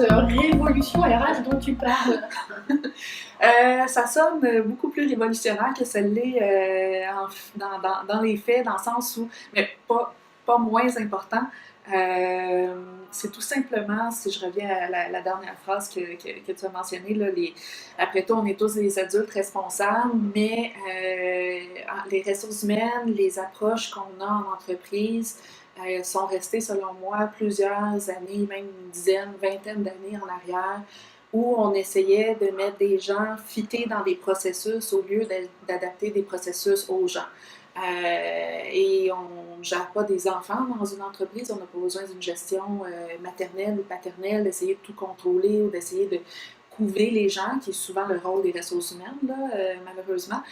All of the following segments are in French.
révolution RH dont tu parles? Ça sonne beaucoup plus révolutionnaire que ça l'est dans les faits, dans le sens où, mais pas moins important. C'est tout simplement, si je reviens à la dernière phrase que tu as mentionnée, là, après tout, on est tous des adultes responsables, mais les ressources humaines, les approches qu'on a en entreprise sont restées, selon moi, plusieurs années, même une dizaine, vingtaine d'années en arrière, où on essayait de mettre des gens fités dans des processus au lieu d'adapter des processus aux gens. Et on ne gère pas des enfants dans une entreprise, on n'a pas besoin d'une gestion maternelle ou paternelle, d'essayer de tout contrôler ou d'essayer de couver les gens, qui est souvent le rôle des ressources humaines, là, malheureusement.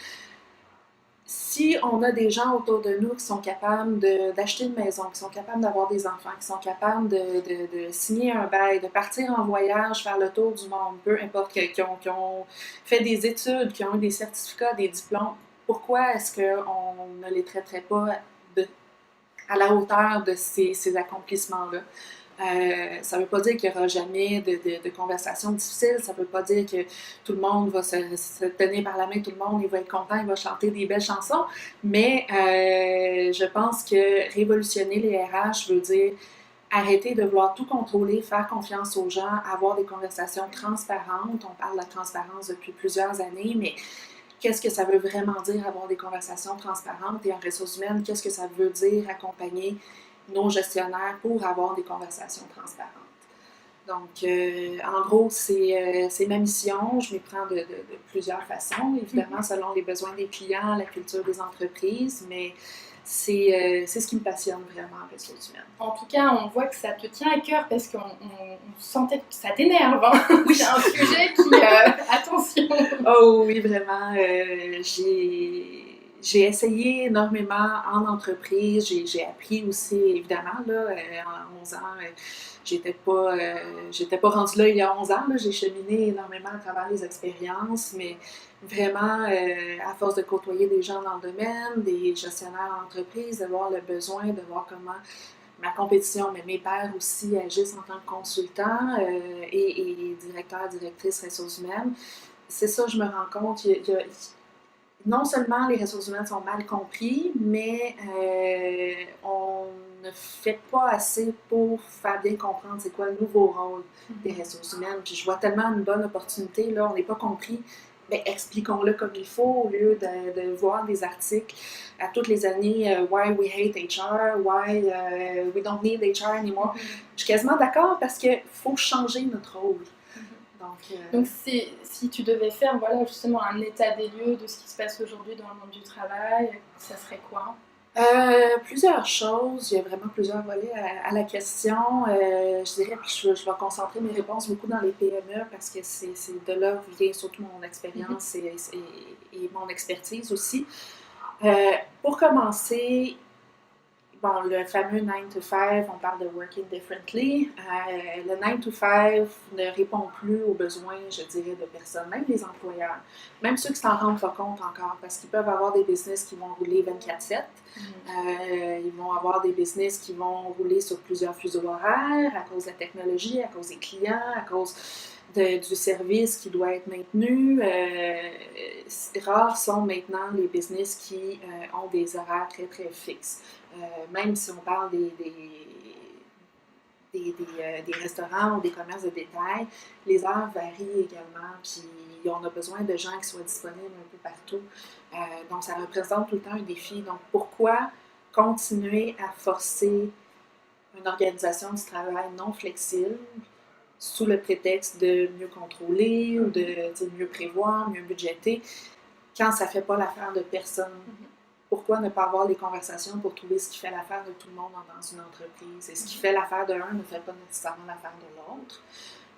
Si on a des gens autour de nous qui sont capables d'acheter une maison, qui sont capables d'avoir des enfants, qui sont capables de signer un bail, de partir en voyage, faire le tour du monde, peu importe, qui ont fait des études, qui ont eu des certificats, des diplômes, pourquoi est-ce qu'on ne les traiterait pas à la hauteur de ces accomplissements-là? Ça ne veut pas dire qu'il n'y aura jamais de conversations difficiles, ça ne veut pas dire que tout le monde va se tenir par la main, tout le monde il va être content, il va chanter des belles chansons, mais je pense que révolutionner les RH veut dire arrêter de vouloir tout contrôler, faire confiance aux gens, avoir des conversations transparentes. On parle de la transparence depuis plusieurs années, mais qu'est-ce que ça veut vraiment dire avoir des conversations transparentes? Et en ressources humaines, qu'est-ce que ça veut dire accompagner nos gestionnaires pour avoir des conversations transparentes? Donc, en gros, c'est ma mission. Je m'y prends de plusieurs façons, évidemment, selon les besoins des clients, la culture des entreprises, mais c'est ce qui me passionne vraiment en ressources humaines. En tout cas, on voit que ça te tient à cœur parce qu'on sentait que ça t'énerve. Hein? Oui. C'est un sujet qui... attention! Oh oui, vraiment. J'ai essayé énormément en entreprise. J'ai appris aussi, évidemment, là, en 11 ans. J'étais pas rendue là il y a 11 ans. Là. J'ai cheminé énormément à travers les expériences, mais vraiment, à force de côtoyer des gens dans le domaine, des gestionnaires d'entreprise, de voir le besoin, de voir comment ma compétition, mais mes pairs aussi agissent en tant que consultants et directeurs, directrices ressources humaines. C'est ça, je me rends compte. Non seulement les ressources humaines sont mal compris, mais on ne fait pas assez pour faire bien comprendre c'est quoi le nouveau rôle des ressources humaines. Puis je vois tellement une bonne opportunité, là, on n'est pas compris. Bien, expliquons-le comme il faut, au lieu de voir des articles à toutes les années Why we hate HR, Why we don't need HR anymore. Je suis quasiment d'accord parce qu'il faut changer notre rôle. Donc si tu devais faire voilà, justement un état des lieux de ce qui se passe aujourd'hui dans le monde du travail, ça serait quoi? Plusieurs choses. Il y a vraiment plusieurs volets à la question. Je dirais que je vais concentrer mes réponses beaucoup dans les PME parce que c'est de là vient surtout mon expérience et mon expertise aussi. Pour commencer, bon, le fameux 9 to 5, on parle de working differently. Le 9 to 5 ne répond plus aux besoins, je dirais, de personne, même les employeurs. Même ceux qui s'en rendent pas compte encore, parce qu'ils peuvent avoir des business qui vont rouler 24/7. Ils vont avoir des business qui vont rouler sur plusieurs fuseaux horaires à cause de la technologie, à cause des clients, à cause du service qui doit être maintenu. Rares sont maintenant les business qui ont des horaires très, très fixes. Même si on parle des restaurants ou des commerces de détail, les heures varient également, puis on a besoin de gens qui soient disponibles un peu partout. Donc, ça représente tout le temps un défi. Donc, pourquoi continuer à forcer une organisation du travail non flexible sous le prétexte de mieux contrôler ou de mieux prévoir, mieux budgéter, quand ça ne fait pas l'affaire de personne? Pourquoi ne pas avoir les conversations pour trouver ce qui fait l'affaire de tout le monde dans une entreprise? Et ce qui fait l'affaire de l'un ne fait pas nécessairement l'affaire de l'autre.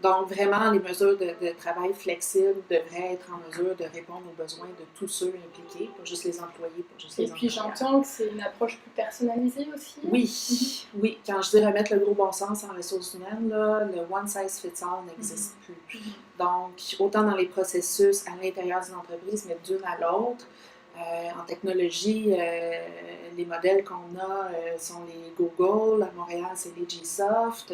Donc, vraiment, les mesures de travail flexibles devraient être en mesure de répondre aux besoins de tous ceux impliqués, pas juste les employés, pas juste les employeurs. Et puis, j'entends que c'est une approche plus personnalisée aussi. Oui, oui. Quand je dis remettre le gros bon sens en ressources humaines, là, le one size fits all n'existe plus. Donc, autant dans les processus à l'intérieur d'une entreprise, mais d'une à l'autre, En technologie, les modèles qu'on a sont les Google, à Montréal, c'est les Gsoft.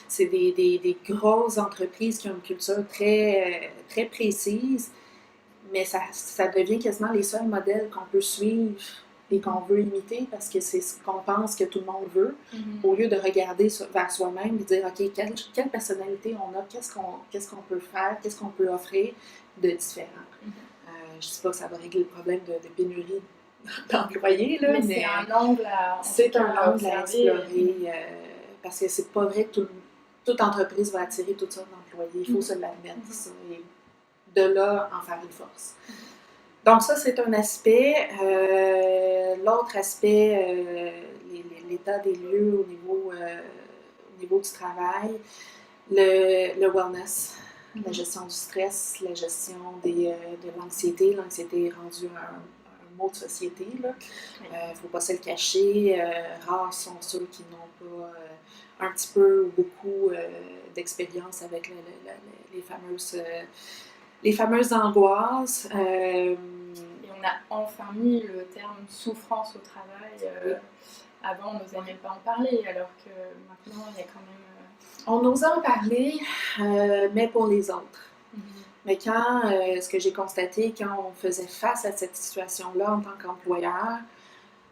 C'est des grosses entreprises qui ont une culture très précise, mais ça devient quasiment les seuls modèles qu'on peut suivre et qu'on veut imiter parce que c'est ce qu'on pense que tout le monde veut, au lieu de regarder vers soi-même et dire, OK, quelle personnalité on a, qu'est-ce qu'on peut faire, qu'est-ce qu'on peut offrir de différent. Je ne dis pas que ça va régler le problème de pénurie d'employés, là, mais c'est un angle à explorer parce que c'est pas vrai que toute entreprise va attirer toutes sortes d'employés. Il faut se l'admettre, ça, et de là en faire une force. Donc ça, c'est un aspect. L'autre aspect, l'état des lieux au niveau du travail, le wellness, la gestion du stress, la gestion de l'anxiété. L'anxiété est rendue un mot de société. Il ne faut pas se le cacher. Rares sont ceux qui n'ont pas un petit peu ou beaucoup d'expérience avec les fameuses angoisses. Et on a enfin mis le terme souffrance au travail. Avant, on n'osait même pas en parler, alors que maintenant, il y a quand même... On osait en parler, mais pour les autres. Mais ce que j'ai constaté, quand on faisait face à cette situation-là en tant qu'employeur,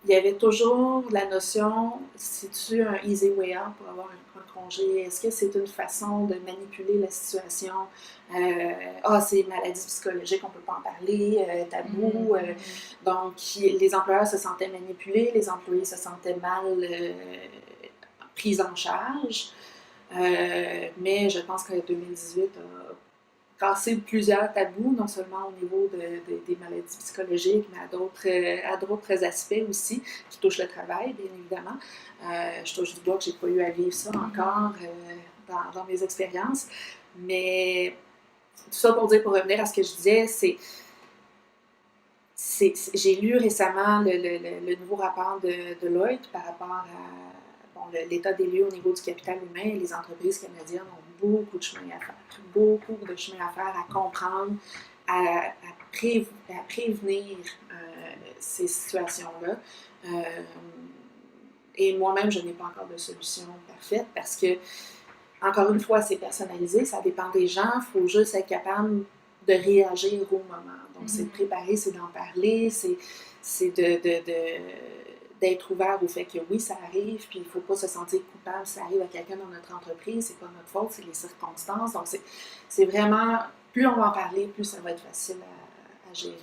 il y avait toujours la notion, c'est-tu un easy way out pour avoir un congé? Est-ce que c'est une façon de manipuler la situation? C'est maladie psychologique, on ne peut pas en parler, tabou. Donc, les employeurs se sentaient manipulés, les employés se sentaient mal pris en charge. Mais je pense que 2018 a cassé plusieurs tabous, non seulement au niveau des maladies psychologiques, mais à d'autres aspects aussi, qui touchent le travail, bien évidemment. Je touche du bois que je n'ai pas eu à vivre ça encore dans mes expériences. Mais tout ça pour revenir à ce que je disais, j'ai lu récemment le nouveau rapport de Deloitte par rapport à l'état des lieux au niveau du capital humain. Les entreprises canadiennes ont beaucoup de chemin à faire, à comprendre, à prévenir ces situations-là. Et moi-même, je n'ai pas encore de solution parfaite parce que, encore une fois, c'est personnalisé, ça dépend des gens, il faut juste être capable de réagir au moment. Donc, c'est de préparer, c'est d'en parler, c'est d'être ouvert au fait que oui, ça arrive, puis il ne faut pas se sentir coupable si ça arrive à quelqu'un dans notre entreprise, c'est pas notre faute, c'est les circonstances. Donc, c'est vraiment, plus on va en parler, plus ça va être facile à gérer.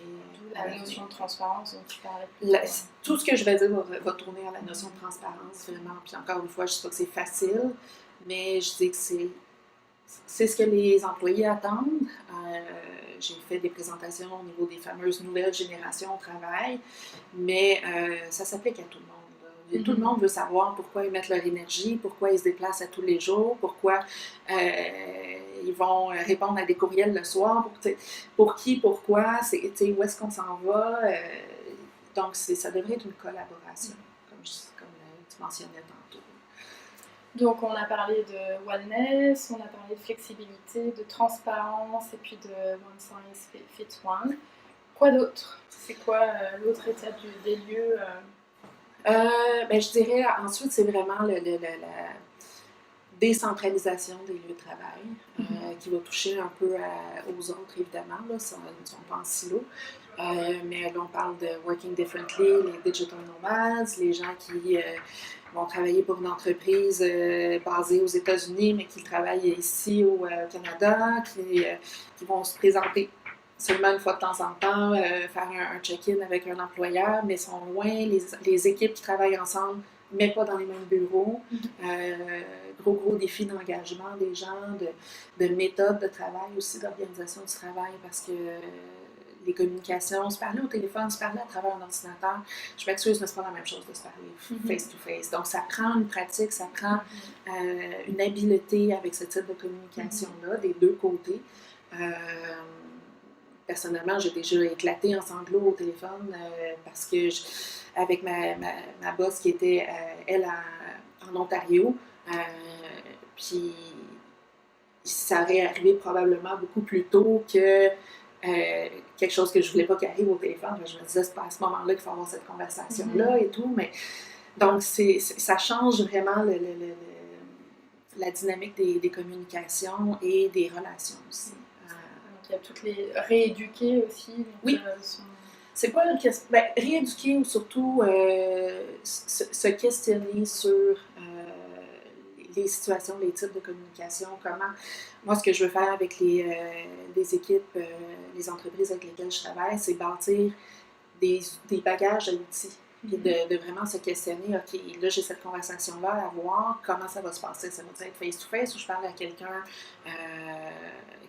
La notion de transparence dont tu parlais. Tout ce que je vais dire va tourner à la notion de transparence, vraiment. Puis encore une fois, je ne dis pas que c'est facile, mais je dis que c'est ce que les employés attendent. J'ai fait des présentations au niveau des fameuses nouvelles générations au travail, mais ça s'applique à tout le monde. Tout le monde veut savoir pourquoi ils mettent leur énergie, pourquoi ils se déplacent à tous les jours, pourquoi ils vont répondre à des courriels le soir, pour qui, pourquoi, où est-ce qu'on s'en va. Donc, ça devrait être une collaboration, comme tu mentionnais tantôt. Donc, on a parlé de wellness, on a parlé de flexibilité, de transparence et puis de one size fits one. Quoi d'autre? C'est quoi l'autre état des lieux? Je dirais ensuite, c'est vraiment la décentralisation des lieux de travail qui va toucher un peu aux autres, évidemment. Là, ils ne sont pas en silo. Mais là, on parle de working differently, les digital nomades, les gens qui vont travailler pour une entreprise basée aux États-Unis, mais qui travaillent ici au Canada, qui vont se présenter seulement une fois de temps en temps, faire un check-in avec un employeur, mais sont loin, les équipes qui travaillent ensemble, mais pas dans les mêmes bureaux. Gros défi d'engagement des gens, de méthode de travail aussi, d'organisation du travail, parce que les communications, se parler au téléphone, se parler à travers un ordinateur, je m'excuse, mais c'est pas la même chose de se parler face-to-face. Donc, ça prend une pratique, ça prend une habileté avec ce type de communication-là, des deux côtés. Personnellement, j'ai déjà éclaté en sanglots au téléphone parce que, avec ma boss qui était, elle, en Ontario, puis ça aurait arrivé probablement beaucoup plus tôt que quelque chose que je voulais pas qu'il arrive au téléphone. Je me disais, c'est pas à ce moment-là qu'il faut avoir cette conversation-là et tout. Mais, donc, ça change vraiment la dynamique des communications et des relations aussi. Donc, il y a toutes les rééduquer aussi. Donc, oui. C'est pas une question. Ben, rééduquer ou surtout se questionner sur les situations, les types de communication, comment. Moi, ce que je veux faire avec les équipes, les entreprises avec lesquelles je travaille, c'est bâtir des bagages à outils. Puis de vraiment se questionner, OK, là, j'ai cette conversation-là à avoir, comment ça va se passer? Ça va être face-to-face ou je parle à quelqu'un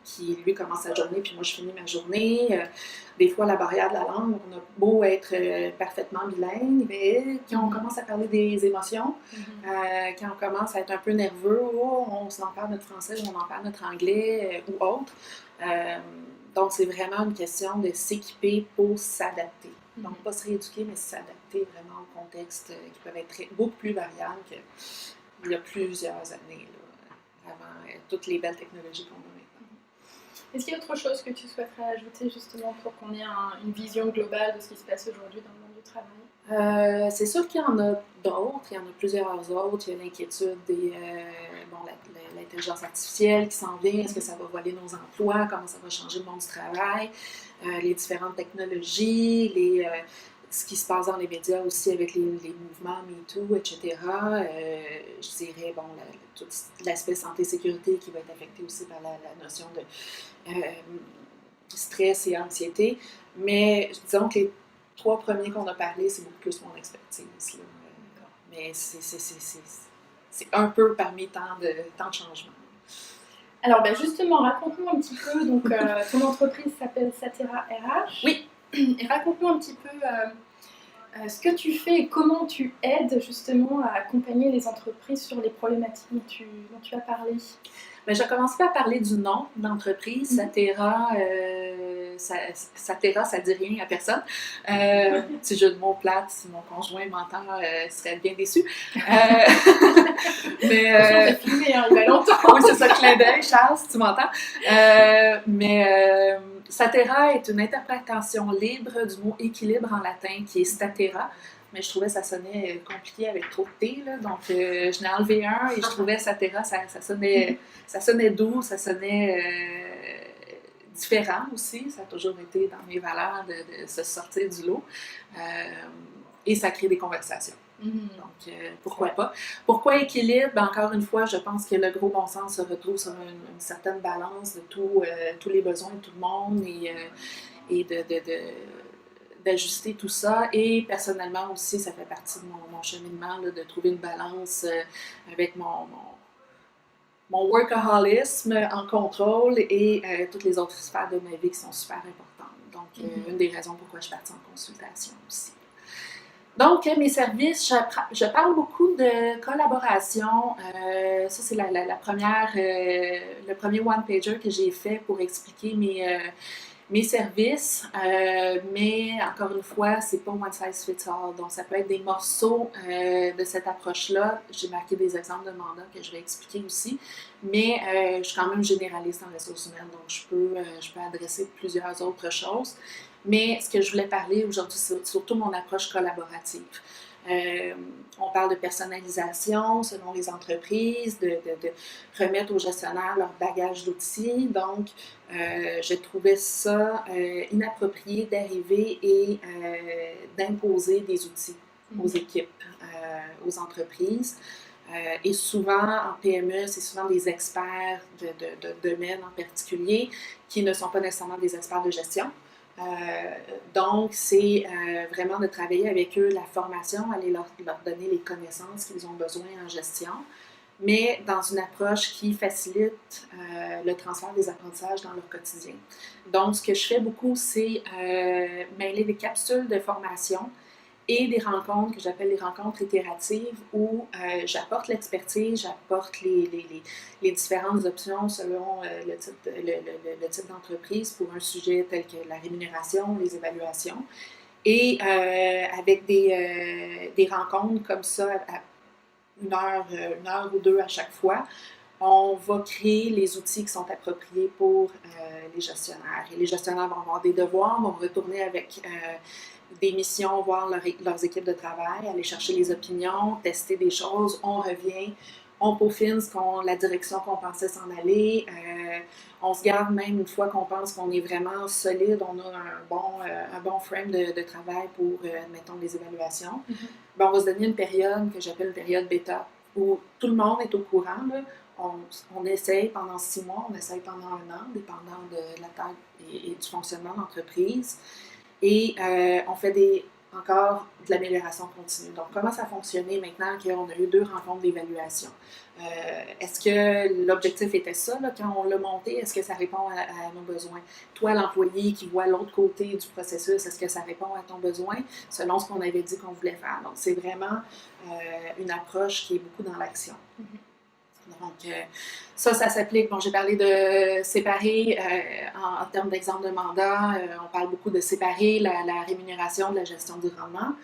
qui, lui, commence sa journée, puis moi, je finis ma journée. Des fois, la barrière de la langue, on a beau être parfaitement bilingue, mais quand on commence à parler des émotions, quand on commence à être un peu nerveux, on s'en parle notre français, ou on en parle notre anglais ou autre. Donc, c'est vraiment une question de s'équiper pour s'adapter. Donc, pas se rééduquer, mais s'adapter vraiment au contexte qui peuvent être beaucoup plus variables qu'il y a plusieurs années, là, avant toutes les belles technologies qu'on a maintenant. Est-ce qu'il y a autre chose que tu souhaiterais ajouter justement pour qu'on ait une vision globale de ce qui se passe aujourd'hui dans le monde du travail? C'est sûr qu'il y en a d'autres, il y en a plusieurs autres. Il y a l'inquiétude des l'intelligence artificielle qui s'en vient. Est-ce que ça va voler nos emplois? Comment ça va changer le monde du travail? Les différentes technologies, ce qui se passe dans les médias aussi avec les mouvements MeToo, etc. Je dirais, tout l'aspect santé-sécurité qui va être affecté aussi par la notion de stress et anxiété. Mais disons que les 3 premiers qu'on a parlé, c'est beaucoup plus mon expertise. Mais c'est un peu parmi tant de changements. Alors, justement, raconte-nous un petit peu. Donc, ton entreprise s'appelle Satera RH. Oui. Et raconte-nous un petit peu ce que tu fais et comment tu aides justement à accompagner les entreprises sur les problématiques dont tu as parlé. Mais je commence pas à parler du nom d'entreprise. Satera, Satera, ça dit rien à personne. Petit jeu de mots plate, si mon conjoint m'entend, serait bien déçu. Mais filmé, il va longtemps. Oui, c'est ça, clin d'œil, Charles, si tu m'entends. Satera est une interprétation libre du mot équilibre en latin qui est statera. Mais je trouvais que ça sonnait compliqué avec trop de T, là. Donc je n'ai enlevé un et je trouvais Satera, ça sonnait doux, ça sonnait différent aussi. Ça a toujours été dans mes valeurs de se sortir du lot. Et ça crée des conversations. Donc, pourquoi pas? Pourquoi équilibre? Encore une fois, je pense que le gros bon sens se retrouve sur une certaine balance de tous les besoins de tout le monde et d'ajuster tout ça. Et personnellement aussi, ça fait partie de mon cheminement là, de trouver une balance avec mon workaholisme en contrôle et toutes les autres sphères de ma vie qui sont super importantes. Donc, une des raisons pourquoi je suis partie en consultation aussi. Donc, mes services, je parle beaucoup de collaboration. Ça, c'est la première, le premier one-pager que j'ai fait pour expliquer mes services. Mais encore une fois, c'est pas one size fits all. Donc, ça peut être des morceaux de cette approche-là. J'ai marqué des exemples de mandats que je vais expliquer aussi. Mais je suis quand même généraliste en ressources humaines, donc je peux adresser plusieurs autres choses. Mais ce que je voulais parler aujourd'hui, c'est surtout mon approche collaborative. On parle de personnalisation selon les entreprises, de remettre aux gestionnaires leur bagage d'outils. Donc, je trouvais ça inapproprié d'arriver et d'imposer des outils aux équipes, aux entreprises. Et souvent, en PME, c'est souvent des experts de domaines en particulier qui ne sont pas nécessairement des experts de gestion. Donc, c'est vraiment de travailler avec eux la formation, aller leur donner les connaissances qu'ils ont besoin en gestion, mais dans une approche qui facilite le transfert des apprentissages dans leur quotidien. Donc, ce que je fais beaucoup, c'est mêler des capsules de formation et des rencontres que j'appelle les rencontres itératives où j'apporte l'expertise, j'apporte les différentes options selon le type d'entreprise pour un sujet tel que la rémunération, les évaluations. Et avec des rencontres comme ça, à une heure ou deux à chaque fois, on va créer les outils qui sont appropriés pour les gestionnaires. Et les gestionnaires vont avoir des devoirs, vont retourner avec des missions, voir leurs équipes de travail, aller chercher les opinions, tester des choses, on revient, on peaufine la direction qu'on pensait s'en aller, on se garde même une fois qu'on pense qu'on est vraiment solide, on a un bon frame de travail pour, mettons, les évaluations. Mhm. Ben, on va se donner une période que j'appelle une période bêta, où tout le monde est au courant, là. On essaye pendant 6 mois, on essaye pendant 1 an, dépendant de la taille et du fonctionnement de l'entreprise. Et on fait encore de l'amélioration continue. Donc, comment ça a fonctionné maintenant qu'on a eu 2 rencontres d'évaluation? Est-ce que l'objectif était ça, là, quand on l'a monté? Est-ce que ça répond à nos besoins? Toi, l'employé qui voit l'autre côté du processus, est-ce que ça répond à ton besoin selon ce qu'on avait dit qu'on voulait faire? Donc, c'est vraiment une approche qui est beaucoup dans l'action. Mm-hmm. Donc, ça s'applique. Bon, j'ai parlé de séparer en termes d'exemple de mandat. On parle beaucoup de séparer la rémunération de la gestion du rendement.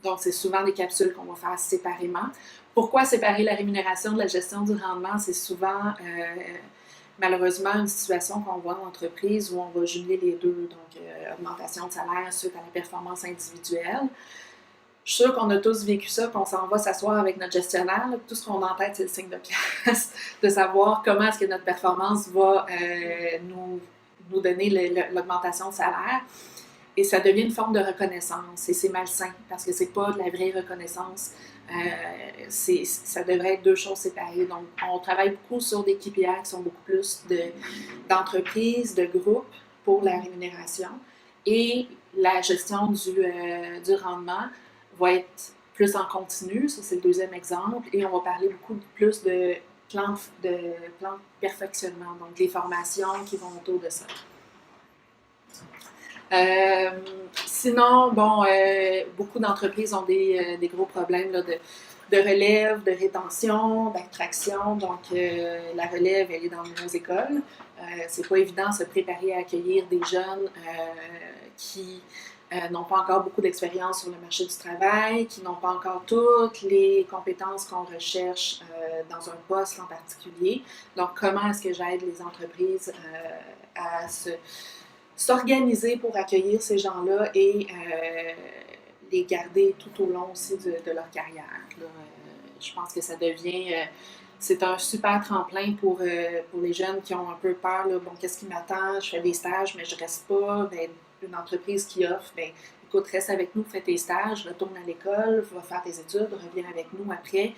Donc, c'est souvent des capsules qu'on va faire séparément. Pourquoi séparer la rémunération de la gestion du rendement? C'est souvent, malheureusement, une situation qu'on voit en entreprise où on va jumeler les deux. Donc, augmentation de salaire suite à la performance individuelle. Je suis sûre qu'on a tous vécu ça, qu'on s'en va s'asseoir avec notre gestionnaire. Là, tout ce qu'on a en tête, c'est le signe de pièce, de savoir comment est-ce que notre performance va nous donner l'augmentation de salaire. Et ça devient une forme de reconnaissance. Et c'est malsain, parce que c'est pas de la vraie reconnaissance. Ça devrait être 2 choses séparées. Donc, on travaille beaucoup sur des KPI qui sont beaucoup plus d'entreprises, de groupes pour la rémunération. Et la gestion du rendement va être plus en continu, ça c'est le deuxième exemple, et on va parler beaucoup plus de plans de perfectionnement, donc des formations qui vont autour de ça. Sinon, bon, beaucoup d'entreprises ont des gros problèmes là, de relève, de rétention, d'attraction. Donc, la relève, elle est dans nos écoles. C'est pas évident de se préparer à accueillir des jeunes qui n'ont pas encore beaucoup d'expérience sur le marché du travail, qui n'ont pas encore toutes les compétences qu'on recherche dans un poste en particulier. Donc, comment est-ce que j'aide les entreprises à s'organiser pour accueillir ces gens-là et les garder tout au long aussi de leur carrière. Là. Je pense que ça devient... c'est un super tremplin pour les jeunes qui ont un peu peur. Là, bon, qu'est-ce qui m'attend? Je fais des stages, mais je reste pas. Ben, une entreprise qui offre, ben, écoute, reste avec nous, fais tes stages, retourne à l'école, va faire tes études, reviens avec nous après.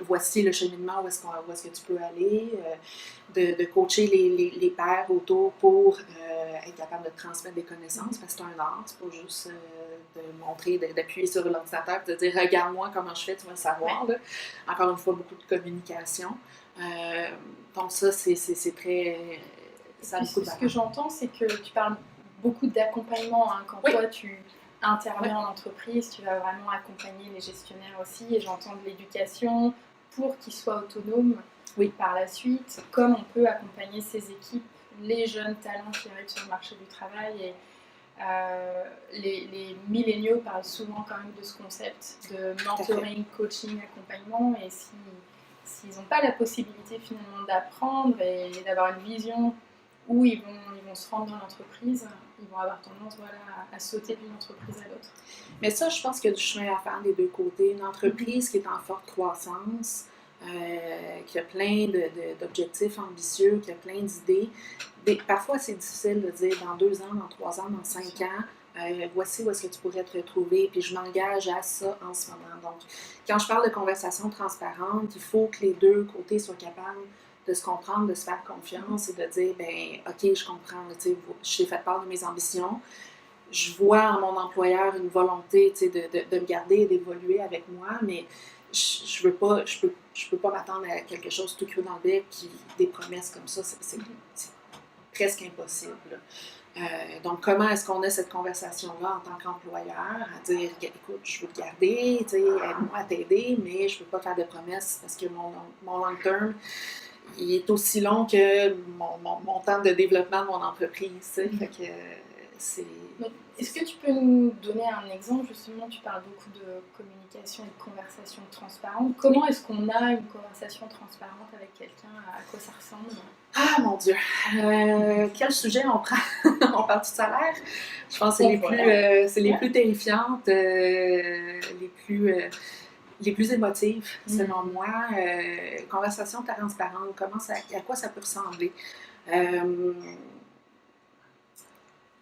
Voici le cheminement, où est-ce que tu peux aller. De coacher les pairs autour pour être capable de transmettre des connaissances, parce que c'est un art, c'est pas juste de montrer, d'appuyer sur l'ordinateur et de dire « regarde-moi comment je fais, tu vas le savoir ». Encore une fois, beaucoup de communication. Donc ça, c'est très... Ça ce que j'entends, c'est que tu parles beaucoup d'accompagnement. Hein. Quand toi, tu interviens en entreprise, tu vas vraiment accompagner les gestionnaires aussi. Et j'entends de l'éducation pour qu'ils soient autonomes par la suite. Comme on peut accompagner ces équipes, les jeunes talents qui arrivent sur le marché du travail. Et les milléniaux parlent souvent quand même de ce concept de mentoring, coaching, accompagnement. Et s'ils n'ont pas la possibilité finalement d'apprendre et d'avoir une vision où ils vont se rendre dans l'entreprise, ils vont avoir tendance à sauter d'une entreprise à l'autre. Mais ça, je pense qu'il y a du chemin à faire des deux côtés. Une entreprise qui est en forte croissance, qui a plein d'objectifs ambitieux, qui a plein d'idées. Parfois, c'est difficile de dire dans 2 ans, dans 3 ans, dans 5 ans, voici où est-ce que tu pourrais te retrouver, puis je m'engage à ça en ce moment. Donc, quand je parle de conversation transparente, il faut que les deux côtés soient capables de se comprendre, de se faire confiance et de dire, ben OK, je comprends, je t'ai fait part de mes ambitions. Je vois en mon employeur une volonté de me garder et d'évoluer avec moi, mais je peux pas m'attendre à quelque chose tout cru dans le bec, puis des promesses comme ça, c'est presque impossible. Donc, comment est-ce qu'on a cette conversation-là en tant qu'employeur, à dire, écoute, je veux te garder, aide-moi à t'aider, mais je ne peux pas faire de promesses parce que mon long term, il est aussi long que mon temps de développement de mon entreprise. Fait que Donc, est-ce que tu peux nous donner un exemple? Justement, tu parles beaucoup de communication et de conversation transparente. Comment est-ce qu'on a une conversation transparente avec quelqu'un? À quoi ça ressemble? Ah mon Dieu! Quel sujet on prend? On parle du salaire? Je pense que c'est les plus terrifiantes, les plus émotives, selon moi. Conversation transparente, à quoi ça peut ressembler?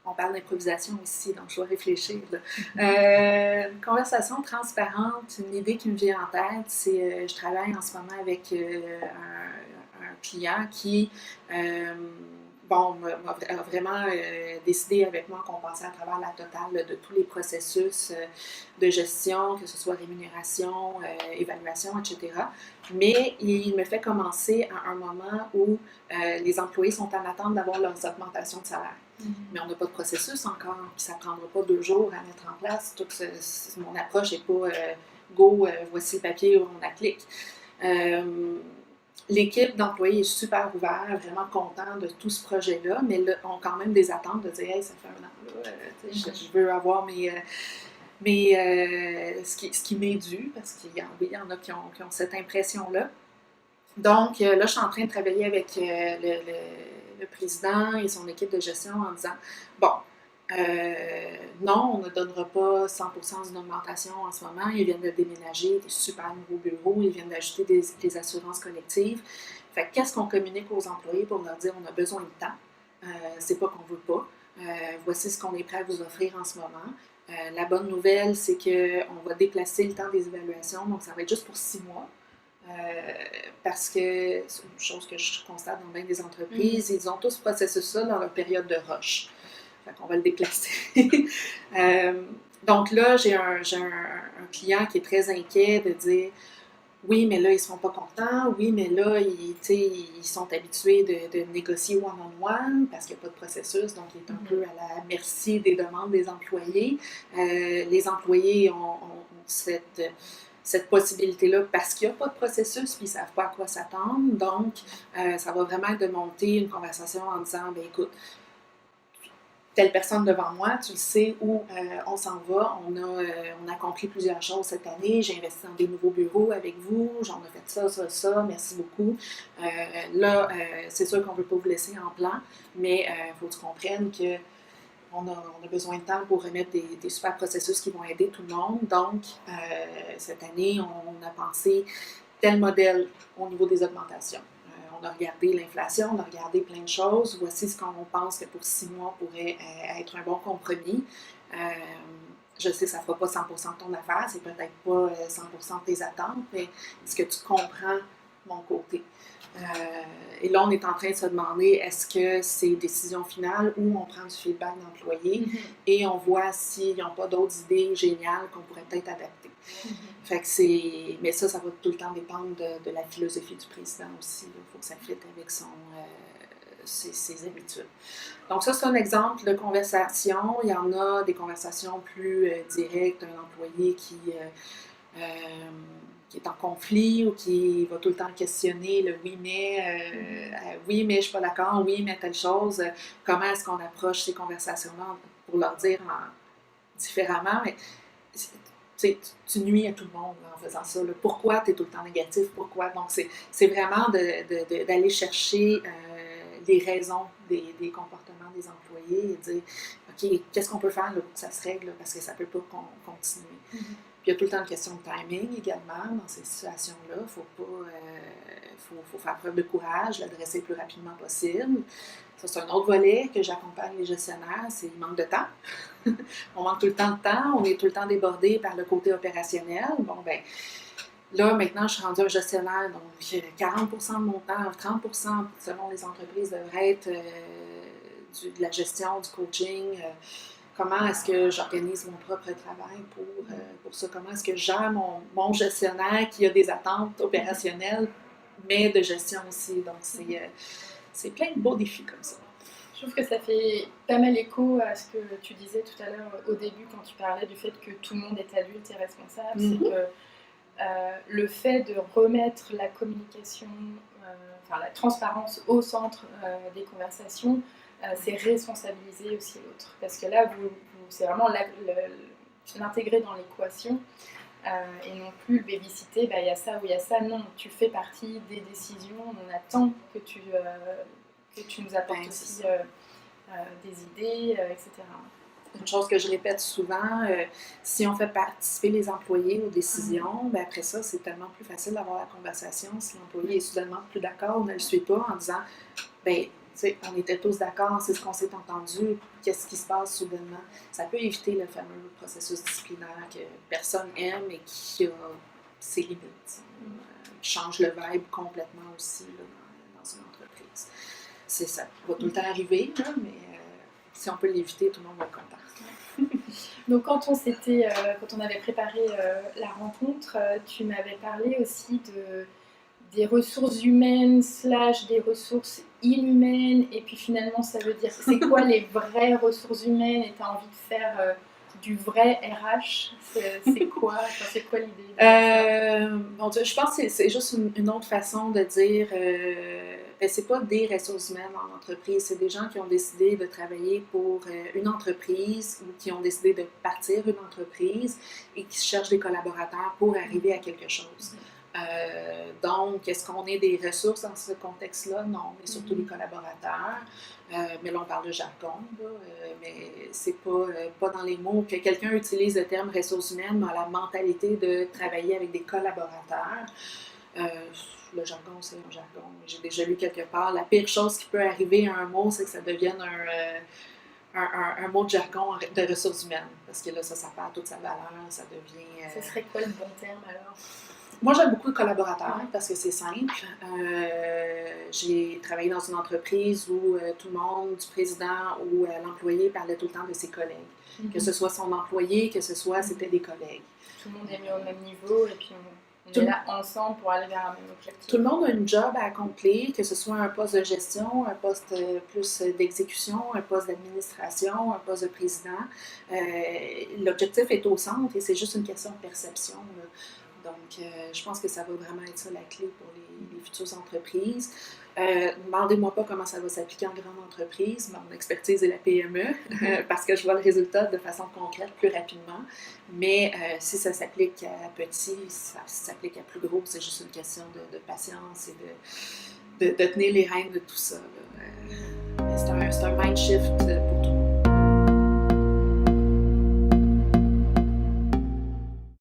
On parle d'improvisation ici, donc je dois réfléchir. Une conversation transparente, une idée qui me vient en tête, c'est je travaille en ce moment avec un client qui a vraiment décidé avec moi qu'on passait à travers la totale de tous les processus de gestion, que ce soit rémunération, évaluation, etc. Mais il me fait commencer à un moment où les employés sont en attente d'avoir leurs augmentations de salaire. Mais on n'a pas de processus encore, puis ça ne prendra pas 2 jours à mettre en place. Mon approche n'est pas go, voici le papier, on applique. L'équipe d'employés est super ouverte, vraiment content de tout ce projet-là, mais là, ont quand même des attentes de dire hey, ça fait un an, là, je veux avoir ce qui m'est dû, parce qu'il y en a qui ont cette impression-là. Donc, là, je suis en train de travailler avec le président et son équipe de gestion en disant bon, non, on ne donnera pas 100% d'une augmentation en ce moment. Ils viennent de déménager des super nouveaux bureaux, ils viennent d'ajouter des assurances collectives. Fait qu'est-ce qu'on communique aux employés pour leur dire on a besoin de temps? C'est pas qu'on veut pas. Voici ce qu'on est prêt à vous offrir en ce moment. La bonne nouvelle, c'est qu'on va déplacer le temps des évaluations, donc ça va être juste pour 6 mois. Parce que c'est une chose que je constate dans bien des entreprises, ils ont tous ce processus-là dans leur période de rush. Fait qu'on va le déplacer. Donc là, j'ai un client qui est très inquiet de dire oui, mais là, ils ne seront pas contents. Oui, mais là, ils sont habitués de négocier one-on-one parce qu'il n'y a pas de processus, donc il est un peu à la merci des demandes des employés. Les employés ont cette possibilité-là parce qu'il n'y a pas de processus puis ils ne savent pas à quoi s'attendre. Donc, ça va vraiment être de monter une conversation en disant, bien écoute, telle personne devant moi, tu le sais où on s'en va. On a accompli plusieurs choses cette année. J'ai investi dans des nouveaux bureaux avec vous. J'en ai fait ça. Merci beaucoup. Là, c'est sûr qu'on ne veut pas vous laisser en plan, mais il faut que tu comprennes que on a besoin de temps pour remettre des super processus qui vont aider tout le monde. Donc, cette année, on a pensé tel modèle au niveau des augmentations. On a regardé l'inflation, on a regardé plein de choses. Voici ce qu'on pense que pour 6 mois pourrait être un bon compromis. Je sais que ça ne fera pas 100% de ton affaire, c'est peut-être pas 100% de tes attentes, mais est-ce que tu comprends mon côté? Et là, on est en train de se demander est-ce que c'est décision finale ou on prend du feedback d'employés et on voit s'ils n'ont pas d'autres idées géniales qu'on pourrait peut-être adapter. Fait que mais ça va tout le temps dépendre de la philosophie du président aussi. Il faut que ça fitte avec ses habitudes. Donc ça, c'est un exemple de conversation. Il y en a des conversations plus directes, un employé qui est en conflit ou qui va tout le temps questionner le oui mais je suis pas d'accord, oui mais telle chose. Comment est-ce qu'on approche ces conversations-là pour leur dire différemment, mais tu nuis à tout le monde en faisant ça. Là. Pourquoi tu es tout le temps négatif? Pourquoi? Donc, c'est vraiment d'aller chercher les raisons des comportements des employés et dire, OK, qu'est-ce qu'on peut faire là, pour que ça se règle? Là, parce que ça ne peut pas continuer. Puis, il y a tout le temps une question de timing également dans ces situations-là. Il faut faire preuve de courage, l'adresser le plus rapidement possible. Ça, c'est un autre volet que j'accompagne les gestionnaires, c'est le manque de temps. On manque tout le temps de temps, on est tout le temps débordé par le côté opérationnel. Bon, ben là, maintenant, je suis rendue un gestionnaire, donc 40% de mon temps, 30% selon les entreprises devrait être de la gestion, du coaching. Comment est-ce que j'organise mon propre travail pour ça? Comment est-ce que je gère mon gestionnaire qui a des attentes opérationnelles, mais de gestion aussi? Donc, c'est plein de beaux défis comme ça. Je trouve que ça fait pas mal écho à ce que tu disais tout à l'heure au début quand tu parlais du fait que tout le monde est adulte et responsable. C'est que le fait de remettre la communication, la transparence au centre des conversations, c'est responsabiliser aussi l'autre. Parce que là, c'est vraiment l'intégrer dans l'équation et non plus le babysitter, il y a ça ou il y a ça. Non, tu fais partie des décisions, on attend que tu nous apportes aussi des idées, etc. Une chose que je répète souvent, si on fait participer les employés aux décisions, après ça, c'est tellement plus facile d'avoir la conversation. Si l'employé est soudainement plus d'accord ou ne le suit pas en disant, on était tous d'accord, c'est ce qu'on s'est entendu, qu'est-ce qui se passe soudainement? Ça peut éviter le fameux processus disciplinaire que personne aime et qui a ses limites, qui change le vibe complètement aussi là, dans une entreprise. Ça va tout le temps arriver, là, mais si on peut l'éviter, tout le monde va être content. Donc quand on avait préparé la rencontre, tu m'avais parlé aussi des ressources humaines / des ressources inhumaines, et puis finalement ça veut dire c'est quoi les vraies ressources humaines, et tu as envie de faire du vrai RH, c'est quoi l'idée je pense que c'est juste une autre façon de dire c'est pas des ressources humaines en entreprise, c'est des gens qui ont décidé de travailler pour une entreprise ou qui ont décidé de partir une entreprise et qui cherchent des collaborateurs pour arriver à quelque chose. Donc, est-ce qu'on est des ressources dans ce contexte-là? Non, on est surtout des collaborateurs. Mais là, on parle de jargon, mais c'est pas dans les mots que quelqu'un utilise le terme ressources humaines, mais a la mentalité de travailler avec des collaborateurs. Le jargon, c'est un jargon. J'ai déjà lu quelque part, la pire chose qui peut arriver à un mot, c'est que ça devienne un mot de jargon de ressources humaines. Parce que là, ça perd toute sa valeur, ça devient... Ce serait quoi le bon terme alors? Moi, j'aime beaucoup le collaborateur parce que c'est simple. J'ai travaillé dans une entreprise où tout le monde, du président ou l'employé, parlait tout le temps de ses collègues. Que ce soit son employé, que ce soit c'était des collègues. Tout le monde est mis au même niveau et puis on est là ensemble pour aller vers un même objectif. Tout le monde a une job à accomplir, que ce soit un poste de gestion, un poste plus d'exécution, un poste d'administration, un poste de président. L'objectif est au centre et c'est juste une question de perception, là. Donc, je pense que ça va vraiment être ça la clé pour les futures entreprises. Demandez-moi pas comment ça va s'appliquer en grande entreprise. Mon expertise est la PME, parce que je vois le résultat de façon concrète plus rapidement. Mais si ça s'applique à petit, ça s'applique à plus gros, c'est juste une question de patience et de tenir les rênes de tout ça. C'est un mind shift